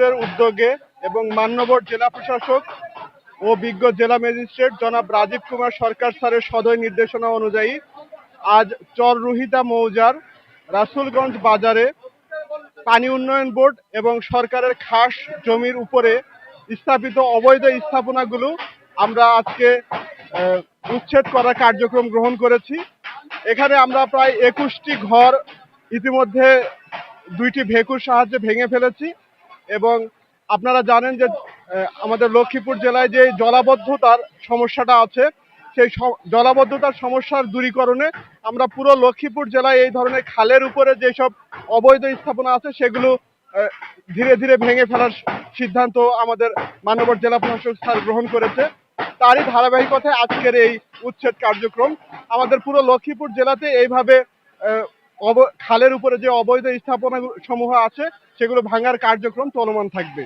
লক্ষ্মীপুরের উদ্যোগে এবং মান্যবর জেলা প্রশাসক ও বিজ্ঞ জেলা ম্যাজিস্ট্রেট জনাব রাজীব কুমার সরকার স্যারের সদয় নির্দেশনা অনুযায়ী আজ চররুহিতা মৌজার রাসুলগঞ্জ বাজারে পানি উন্নয়ন বোর্ড এবং সরকারের খাস জমির উপরে স্থাপিত অবৈধ স্থাপনাগুলো আমরা আজকে উচ্ছেদ করার কার্যক্রম গ্রহণ করেছি। এখানে আমরা প্রায় 21টি ঘর ইতিমধ্যে 2টি ভেকুর সাহায্যে ভেঙে ফেলেছি এবং আপনারা জানেন যে আমাদের লক্ষ্মীপুর জেলায় যে জলাবদ্ধতার সমস্যাটা আছে, সেই জলাবদ্ধতার সমস্যার দূরীকরণে আমরা পুরো লক্ষ্মীপুর জেলায় এই ধরনের খালের উপরে যেসব অবৈধ স্থাপনা আছে সেগুলো ধীরে ধীরে ভেঙে ফেলার সিদ্ধান্ত আমাদের মানবর জেলা প্রশাসক স্যার গ্রহণ করেছে। তারই ধারাবাহিকতায় আজকের এই উচ্ছেদ কার্যক্রম। আমাদের পুরো লক্ষ্মীপুর জেলাতে এইভাবে খালের উপরে যে অবৈধ স্থাপনা সমূহ আছে সেগুলো ভাঙার কার্যক্রম চলমান থাকবে।